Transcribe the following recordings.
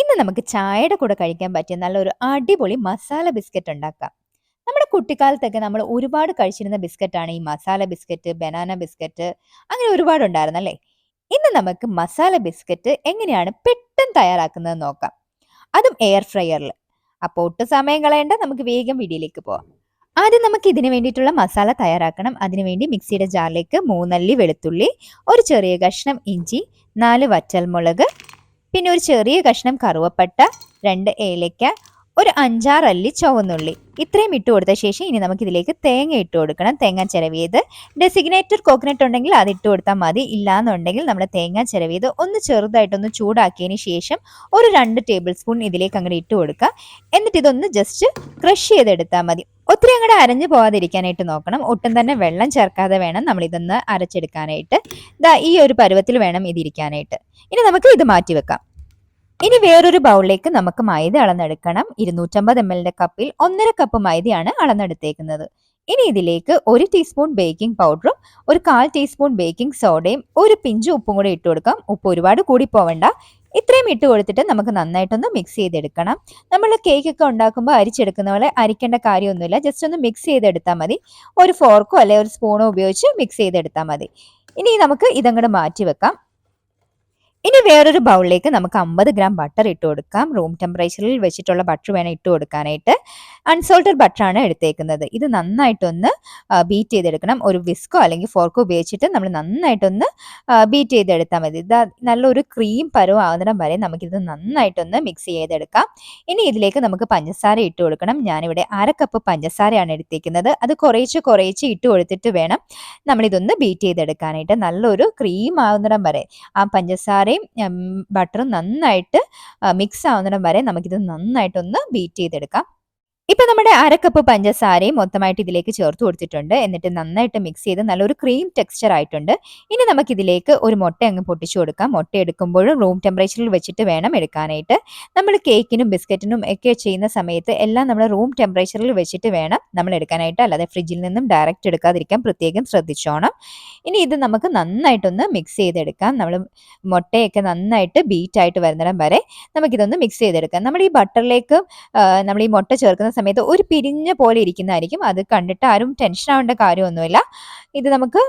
ഇന്ന് നമുക്ക് ചായയുടെ കൂടെ കഴിക്കാൻ പറ്റിയ നല്ലൊരു അടിപൊളി മസാല ബിസ്ക്കറ്റ് ഉണ്ടാക്കാം. നമ്മുടെ കുട്ടിക്കാലത്തൊക്കെ നമ്മൾ ഒരുപാട് കഴിച്ചിരുന്ന ബിസ്ക്കറ്റാണ് ഈ മസാല ബിസ്ക്കറ്റ്, ബനാന ബിസ്ക്കറ്റ് അങ്ങനെ ഒരുപാടുണ്ടായിരുന്നല്ലേ? ഇന്ന് നമുക്ക് മസാല ബിസ്ക്കറ്റ് എങ്ങനെയാണ് പെട്ടെന്ന് തയ്യാറാക്കുന്നത് നോക്കാം. അതും എയർ ഫ്രയറിൽ. അപ്പോൾ ഒട്ടും സമയം കളയണ്ട, നമുക്ക് വേഗം വീഡിയോയിലേക്ക് പോവാം. ആദ്യം നമുക്ക് ഇതിന് വേണ്ടിയിട്ടുള്ള മസാല തയ്യാറാക്കണം. അതിനുവേണ്ടി മിക്സിയുടെ ജാറിലേക്ക് 3 അല്ലി വെളുത്തുള്ളി, ഒരു ചെറിയ കഷ്ണം ഇഞ്ചി, 4 വറ്റൽമുളക്, പിന്നെ ഒരു ചെറിയ കഷ്ണം കറുവപ്പട്ട, 2 ഏലയ്ക്ക, ഒരു 5-6 അല്ലി ചുവന്നുള്ളി, ഇത്രയും ഇട്ട് കൊടുത്ത ശേഷം ഇനി നമുക്ക് ഇതിലേക്ക് തേങ്ങ ഇട്ട് കൊടുക്കണം. തേങ്ങ ചിരവിയത്, ഡെസിഗ്നേറ്റഡ് കോക്കനട്ട് ഉണ്ടെങ്കിൽ അത് ഇട്ട് കൊടുത്താൽ മതി. ഇല്ലാന്നുണ്ടെങ്കിൽ നമ്മുടെ തേങ്ങ ചിരവിയത് ഒന്ന് ചെറുതായിട്ടൊന്ന് ചൂടാക്കിയതിന് ശേഷം ഒരു 2 ടേബിൾ സ്പൂൺ ഇതിലേക്ക് അങ്ങനെ ഇട്ട് കൊടുക്കുക. എന്നിട്ട് ഇതൊന്ന് ജസ്റ്റ് ക്രഷ് ചെയ്തെടുത്താൽ മതി. ഒത്തിരി അങ്ങോട്ട് അരഞ്ഞു പോകാതിരിക്കാനായിട്ട് നോക്കണം. ഒട്ടും തന്നെ വെള്ളം ചേർക്കാതെ വേണം നമ്മൾ ഇതൊന്ന് അരച്ചെടുക്കാനായിട്ട്. ഈ ഒരു പരുവത്തിൽ വേണം ഇതിരിക്കാനായിട്ട്. ഇനി നമുക്ക് ഇത് മാറ്റി വെക്കാം. ഇനി വേറൊരു ബൗളിലേക്ക് നമുക്ക് മൈദ അളന്നെടുക്കണം. 250 ml കപ്പിൽ 1.5 കപ്പ് മൈദയാണ് അളന്നെടുത്തേക്കുന്നത്. ഇനി ഇതിലേക്ക് 1 ടീസ്പൂൺ ബേക്കിംഗ് പൗഡറും, ഒരു 1/4 ടീസ്പൂൺ ബേക്കിംഗ് സോഡയും, ഒരു പിഞ്ച് ഉപ്പും കൂടി ഇട്ട് കൊടുക്കാം. ഉപ്പ് ഒരുപാട് കൂടി പോവണ്ട. ഇത്രയും ഇട്ട് കൊടുത്തിട്ട് നമുക്ക് നന്നായിട്ടൊന്ന് മിക്സ് ചെയ്തെടുക്കണം. നമ്മൾ കേക്ക് ഒക്കെ ഉണ്ടാക്കുമ്പോൾ അരിച്ചെടുക്കുന്ന പോലെ അരിക്കേണ്ട കാര്യമൊന്നുമില്ല. ജസ്റ്റ് ഒന്ന് മിക്സ് ചെയ്തെടുത്താൽ മതി. ഒരു ഫോർക്കോ അല്ലെങ്കിൽ ഒരു സ്പൂണോ ഉപയോഗിച്ച് മിക്സ് ചെയ്തെടുത്താൽ മതി. ഇനി നമുക്ക് ഇതങ്ങോട്ട് മാറ്റി വെക്കാം. ഇനി വേറൊരു ബൗളിലേക്ക് നമുക്ക് 50 ഗ്രാം ബട്ടർ ഇട്ട് കൊടുക്കാം. റൂം ടെമ്പറേച്ചറിൽ വെച്ചിട്ടുള്ള ബട്ടർ വേണം ഇട്ട് കൊടുക്കാനായിട്ട്. അൺസോൾട്ടഡ് ബട്ടറാണ് എടുത്തേക്കുന്നത്. ഇത് നന്നായിട്ടൊന്ന് ബീറ്റ് ചെയ്തെടുക്കണം. ഒരു വിസ്കോ അല്ലെങ്കിൽ ഫോർക്കോ ഉപയോഗിച്ചിട്ട് നമ്മൾ നന്നായിട്ടൊന്ന് ബീറ്റ് ചെയ്തെടുത്താൽ മതി. ഇത് നല്ലൊരു ക്രീം പരുവം ആകുന്നിടം വരെ നമുക്കിത് നന്നായിട്ടൊന്ന് മിക്സ് ചെയ്തെടുക്കാം. ഇനി ഇതിലേക്ക് നമുക്ക് പഞ്ചസാര ഇട്ട് കൊടുക്കണം. ഞാനിവിടെ 1/2 കപ്പ് പഞ്ചസാരയാണ് എടുത്തേക്കുന്നത്. അത് കുറേശ്ശെ ഇട്ട് കൊടുത്തിട്ട് വേണം നമ്മളിതൊന്ന് ബീറ്റ് ചെയ്തെടുക്കാനായിട്ട്. നല്ലൊരു ക്രീം ആകുന്നിടം വരെ ആ പഞ്ചസാരയും ബട്ടറും നന്നായിട്ട് മിക്സ് ആവുന്നിടം വരെ നമുക്കിത് നന്നായിട്ടൊന്ന് ബീറ്റ് ചെയ്തെടുക്കാം. ഇപ്പൊ നമ്മുടെ 1/2 കപ്പ് പഞ്ചസാരയും മൊത്തമായിട്ട് ഇതിലേക്ക് ചേർത്ത് കൊടുത്തിട്ടുണ്ട്. എന്നിട്ട് നന്നായിട്ട് മിക്സ് ചെയ്ത് നല്ലൊരു ക്രീം ടെക്സ്ചർ ആയിട്ടുണ്ട്. ഇനി നമുക്ക് ഇതിലേക്ക് ഒരു മുട്ട അങ്ങ് പൊട്ടിച്ചു കൊടുക്കാം. മുട്ട എടുക്കുമ്പോഴും റൂം ടെമ്പറേച്ചറിൽ വെച്ചിട്ട് വേണം എടുക്കാനായിട്ട്. നമ്മൾ കേക്കിനും ബിസ്ക്കറ്റിനും ഒക്കെ ചെയ്യുന്ന സമയത്ത് എല്ലാം നമ്മൾ റൂം ടെമ്പറേച്ചറിൽ വെച്ചിട്ട് വേണം നമ്മൾ എടുക്കാനായിട്ട്. അല്ലാതെ ഫ്രിഡ്ജിൽ നിന്നും ഡയറക്റ്റ് എടുക്കാതിരിക്കാൻ പ്രത്യേകം ശ്രദ്ധിച്ചോണം. ഇനി ഇത് നമുക്ക് നന്നായിട്ടൊന്ന് മിക്സ് ചെയ്തെടുക്കാം. നമ്മൾ മുട്ടയൊക്കെ നന്നായിട്ട് ബീറ്റ് ആയിട്ട് വരുന്നിടം വരെ നമുക്കിതൊന്ന് മിക്സ് ചെയ്തെടുക്കാം. നമ്മൾ ഈ ബട്ടറിലേക്ക് നമ്മൾ ഈ മുട്ട ചേർക്കുന്ന സമയത്ത് ഒരു പിരിഞ്ഞ പോലെ ഇരിക്കുന്നതായിരിക്കും. അത് കണ്ടിട്ട് ആരും ടെൻഷൻ ആവേണ്ട കാര്യമൊന്നുമില്ല. ഇത് നമുക്ക്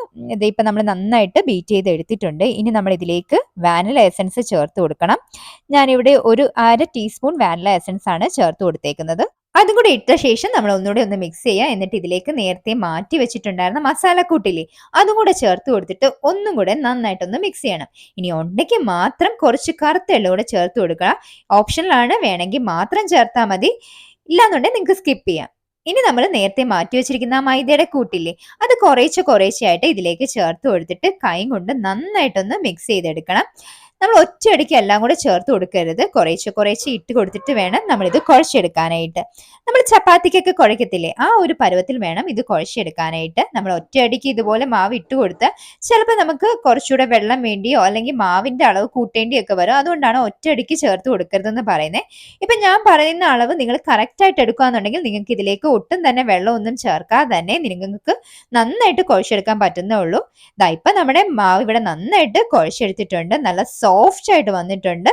ഇപ്പം നമ്മൾ നന്നായിട്ട് ബീറ്റ് ചെയ്ത് എടുത്തിട്ടുണ്ട്. ഇനി നമ്മൾ ഇതിലേക്ക് വാനില എസൻസ് ചേർത്ത് കൊടുക്കണം. ഞാനിവിടെ ഒരു 1/2 ടീസ്പൂൺ വാനില എസൻസ് ആണ് ചേർത്ത് കൊടുത്തേക്കുന്നത്. അതും കൂടി ഇട്ട ശേഷം നമ്മൾ ഒന്നുകൂടി ഒന്ന് മിക്സ് ചെയ്യുക. എന്നിട്ട് ഇതിലേക്ക് നേരത്തെ മാറ്റി വെച്ചിട്ടുണ്ടായിരുന്ന മസാലക്കൂട്ടില്ലേ, അതും കൂടെ ചേർത്ത് കൊടുത്തിട്ട് ഒന്നും കൂടെ നന്നായിട്ടൊന്ന് മിക്സ് ചെയ്യണം. ഇനി ഉണ്ടെങ്കിൽ മാത്രം കുറച്ച് കറുത്ത എള്ള് കൂടെ ചേർത്ത് കൊടുക്കുക. ഓപ്ഷനിലാണ്, വേണമെങ്കിൽ മാത്രം ചേർത്താൽ മതി. ഇല്ലാന്നുണ്ടെങ്കിൽ നിങ്ങൾക്ക് സ്കിപ്പ് ചെയ്യാം. ഇനി നമ്മൾ നേരത്തെ മാറ്റി വെച്ചിരിക്കുന്ന ആ മൈദയുടെ കൂട്ടില്ലേ, അത് കുറേശ്ശെ ആയിട്ട് ഇതിലേക്ക് ചേർത്ത് കൊടുത്തിട്ട് കൈ കൊണ്ട് നന്നായിട്ടൊന്ന് മിക്സ് ചെയ്തെടുക്കണം. നമ്മൾ ഒറ്റയടിക്ക് എല്ലാം കൂടെ ചേർത്ത് കൊടുക്കരുത്. കുറേശ്ശെ ഇട്ട് കൊടുത്തിട്ട് വേണം നമ്മളിത് കുഴച്ചെടുക്കാനായിട്ട്. നമ്മൾ ചപ്പാത്തിക്കൊക്കെ കുഴക്കത്തില്ലേ, ആ ഒരു പരുവത്തിൽ വേണം ഇത് കുഴച്ചെടുക്കാനായിട്ട്. നമ്മൾ ഒറ്റയടിക്ക് ഇതുപോലെ മാവ് ഇട്ട് കൊടുത്ത് ചിലപ്പോൾ നമുക്ക് കുറച്ചുകൂടെ വെള്ളം വേണ്ടിയോ അല്ലെങ്കിൽ മാവിന്റെ അളവ് കൂട്ടേണ്ടിയൊക്കെ വരും. അതുകൊണ്ടാണ് ഒറ്റയടിക്ക് ചേർത്ത് കൊടുക്കരുതെന്ന് പറയുന്നത്. ഇപ്പൊ ഞാൻ പറയുന്ന അളവ് നിങ്ങൾ കറക്റ്റ് ആയിട്ട് എടുക്കുകയാണെന്നുണ്ടെങ്കിൽ നിങ്ങൾക്ക് ഇതിലേക്ക് ഒട്ടും തന്നെ വെള്ളമൊന്നും ചേർക്കാതെ തന്നെ നിങ്ങൾക്ക് നന്നായിട്ട് കുഴച്ചെടുക്കാൻ പറ്റുന്നേ ഉള്ളൂ. ഇപ്പൊ നമ്മുടെ മാവ് ഇവിടെ നന്നായിട്ട് കുഴച്ചെടുത്തിട്ടുണ്ട്. നല്ല സോഫ്റ്റ് ആയിട്ട് വന്നിട്ടുണ്ട്.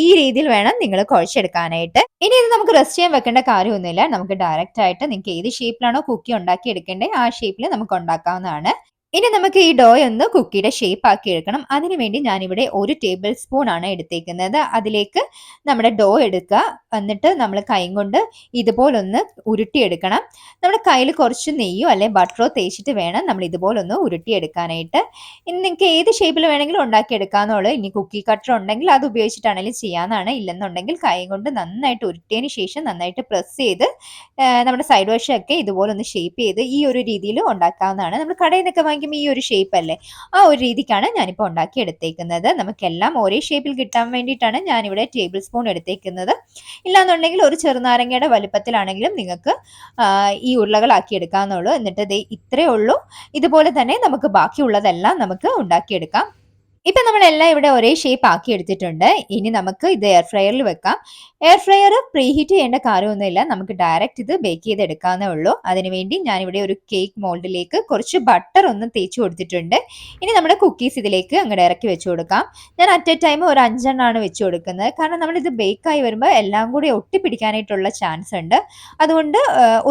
ഈ രീതിയിൽ വേണം നിങ്ങൾ കുഴച്ചെടുക്കാനായിട്ട്. ഇനി ഇത് നമുക്ക് റെസ്റ്റ് ചെയ്യാൻ വെക്കേണ്ട കാര്യമൊന്നുമില്ല. നമുക്ക് ഡയറക്റ്റ് ആയിട്ട് നിങ്ങൾക്ക് ഏത് ഷേപ്പിലാണോ കുക്കി ഉണ്ടാക്കി എടുക്കേണ്ടത് ആ ഷേപ്പിൽ നമുക്ക് ഉണ്ടാക്കാവുന്നതാണ്. ഇനി നമുക്ക് ഈ ഡോ ഒന്ന് കുക്കിയുടെ ഷേപ്പ് ആക്കി എടുക്കണം. അതിനുവേണ്ടി ഞാനിവിടെ 1 ടേബിൾ സ്പൂൺ ആണ് എടുത്തേക്കുന്നത്. അതിലേക്ക് നമ്മുടെ ഡോ എടുക്കുക. എന്നിട്ട് നമ്മൾ കൈ കൊണ്ട് ഇതുപോലൊന്ന് ഉരുട്ടിയെടുക്കണം. നമ്മുടെ കയ്യിൽ കുറച്ച് നെയ്യോ അല്ലെങ്കിൽ ബട്ടറോ തേച്ചിട്ട് വേണം നമ്മൾ ഇതുപോലൊന്ന് ഉരുട്ടിയെടുക്കാനായിട്ട്. ഇനി നിങ്ങൾക്ക് ഏത് ഷേപ്പിൽ വേണമെങ്കിലും ഉണ്ടാക്കിയെടുക്കാന്നുള്ളൂ. ഇനി കുക്കി കട്ടർ ഉണ്ടെങ്കിൽ അത് ഉപയോഗിച്ചിട്ടാണെങ്കിലും ചെയ്യാവുന്നതാണ്. ഇല്ലെന്നുണ്ടെങ്കിൽ കൈ കൊണ്ട് നന്നായിട്ട് ഉരുട്ടിയതിന് ശേഷം നന്നായിട്ട് പ്രസ് ചെയ്ത് നമ്മുടെ സൈഡ് വശമൊക്കെ ഇതുപോലൊന്ന് ഷേപ്പ് ചെയ്ത് ഈ ഒരു രീതിയിൽ ഉണ്ടാക്കാവുന്നതാണ്. നമ്മൾ കടയിൽ നിന്നൊക്കെ ഈ ഒരു ഷേപ്പ് അല്ലേ, ആ ഒരു രീതിക്കാണ് ഞാനിപ്പോൾ ഉണ്ടാക്കി എടുത്തേക്കുന്നത്. നമുക്കെല്ലാം ഒരേ ഷേപ്പിൽ കിട്ടാൻ വേണ്ടിയിട്ടാണ് ഞാനിവിടെ ടേബിൾ സ്പൂൺ എടുത്തേക്കുന്നത്. ഇല്ലാന്നുണ്ടെങ്കിൽ ഒരു ചെറുനാരങ്ങയുടെ വലുപ്പത്തിലാണെങ്കിലും നിങ്ങൾക്ക് ഈ ഉരുളകളാക്കി എടുക്കാവുന്നുള്ളൂ. എന്നിട്ട് ഇത്രയേ ഉള്ളൂ. ഇതുപോലെ തന്നെ നമുക്ക് ബാക്കിയുള്ളതെല്ലാം നമുക്ക് ഉണ്ടാക്കിയെടുക്കാം. ഇപ്പൊ നമ്മളെല്ലാം ഇവിടെ ഒരേ ഷേപ്പ് ആക്കി എടുത്തിട്ടുണ്ട്. ഇനി നമുക്ക് ഇത് എയർ ഫ്രയറിൽ വെക്കാം. എയർ ഫ്രയർ പ്രീഹീറ്റ് ചെയ്യേണ്ട കാര്യമൊന്നുമില്ല. നമുക്ക് ഡയറക്റ്റ് ഇത് ബേക്ക് ചെയ്തെടുക്കാവുന്നേ ഉള്ളൂ. അതിനുവേണ്ടി ഞാനിവിടെ ഒരു കേക്ക് മോൾഡിലേക്ക് കുറച്ച് ബട്ടർ ഒന്ന് തേച്ച് കൊടുത്തിട്ടുണ്ട്. ഇനി നമ്മുടെ കുക്കീസ് ഇതിലേക്ക് അങ്ങോട്ട് ഇറക്കി വെച്ച് കൊടുക്കാം. ഞാൻ അറ്റ് എ ടൈം ഒരു 5 എണ്ണമാണ് വെച്ച് കൊടുക്കുന്നത്. കാരണം നമ്മളിത് ബേക്കായി വരുമ്പോൾ എല്ലാം കൂടി ഒട്ടിപ്പിടിക്കാനായിട്ടുള്ള ചാൻസ് ഉണ്ട്. അതുകൊണ്ട്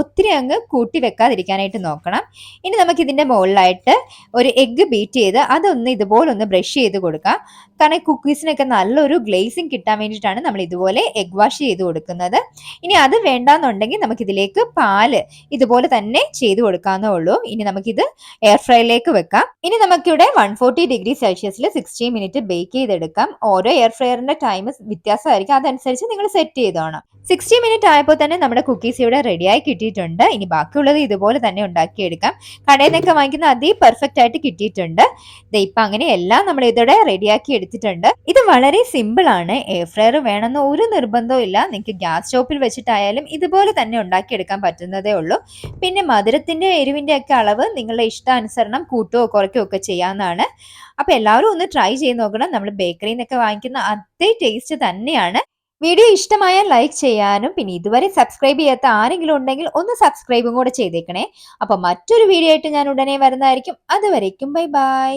ഒത്തിരി അങ്ങ് കൂട്ടി വെക്കാതിരിക്കാനായിട്ട് നോക്കണം. ഇനി നമുക്ക് ഇതിന്റെ മുകളിലായിട്ട് ഒരു എഗ്ഗ് ബീറ്റ് ചെയ്ത് അതൊന്ന് ഇതുപോലൊന്ന് ബ്രഷ് ചെയ്ത് കൊടുക്കാം. കാരണം കുക്കീസിനൊക്കെ നല്ലൊരു ഗ്ലേസിങ് കിട്ടാൻ വേണ്ടിയിട്ടാണ് നമ്മൾ ഇതുപോലെ എഗ് വാഷ് ചെയ്ത് കൊടുക്കുന്നത്. ഇനി അത് വേണ്ടാന്നുണ്ടെങ്കിൽ നമുക്ക് ഇതിലേക്ക് പാല് ഇതുപോലെ തന്നെ ചെയ്ത് കൊടുക്കാവുന്നേ ഉള്ളൂ. ഇനി നമുക്കിത് എയർ ഫ്രയറിലേക്ക് വെക്കാം. ഇനി നമുക്കിവിടെ 140°C 60 മിനിറ്റ് ബേക്ക് ചെയ്തെടുക്കാം. ഓരോ എയർ ഫ്രയറിന്റെ ടൈം വ്യത്യാസമായിരിക്കും, അതനുസരിച്ച് നിങ്ങൾ സെറ്റ് ചെയ്തോണം. 60 മിനിറ്റ് ആയപ്പോൾ തന്നെ നമ്മുടെ കുക്കീസ് ഇവിടെ റെഡിയായി കിട്ടിയിട്ടുണ്ട്. ഇനി ബാക്കിയുള്ളത് ഇതുപോലെ തന്നെ ഉണ്ടാക്കിയെടുക്കാം. കടയിൽ നിന്നൊക്കെ വാങ്ങിക്കുന്ന അതേ പെർഫെക്റ്റ് ആയിട്ട് കിട്ടിയിട്ടുണ്ട്. ഇപ്പൊ അങ്ങനെ എല്ലാം നമ്മൾ ഇതോടെ റെഡിയാക്കി എടുത്തിട്ടുണ്ട്. ഇത് വളരെ സിമ്പിൾ ആണ്. എയർ ഫ്രയർ വേണമെന്ന് ഒരു നിർബന്ധവും ഇല്ല. നിങ്ങൾക്ക് ഗ്യാസ് സ്റ്റോപ്പിൽ വെച്ചിട്ടായാലും ഇതുപോലെ തന്നെ ഉണ്ടാക്കിയെടുക്കാൻ പറ്റുന്നതേ ഉള്ളൂ. പിന്നെ മധുരത്തിന്റെ എരിവിന്റെ ഒക്കെ അളവ് നിങ്ങളുടെ ഇഷ്ടാനുസരണം കൂട്ടുകയോ കുറയ്ക്കുകയോ ഒക്കെ ചെയ്യാവുന്നതാണ്. അപ്പൊ എല്ലാവരും ഒന്ന് ട്രൈ ചെയ്ത് നോക്കണം. നമ്മൾ ബേക്കറിയിൽ നിന്നൊക്കെ വാങ്ങിക്കുന്ന അതേ ടേസ്റ്റ് തന്നെയാണ്. വീഡിയോ ഇഷ്ടമായാൽ ലൈക്ക് ചെയ്യാനും പിന്നെ ഇതുവരെ സബ്സ്ക്രൈബ് ചെയ്യാത്ത ആരെങ്കിലും ഉണ്ടെങ്കിൽ ഒന്ന് സബ്സ്ക്രൈബും കൂടെ ചെയ്തേക്കണേ. അപ്പൊ മറ്റൊരു വീഡിയോ ആയിട്ട് ഞാൻ ഉടനെ വരുന്നതായിരിക്കും. അതുവരേക്കും ബൈ ബൈ.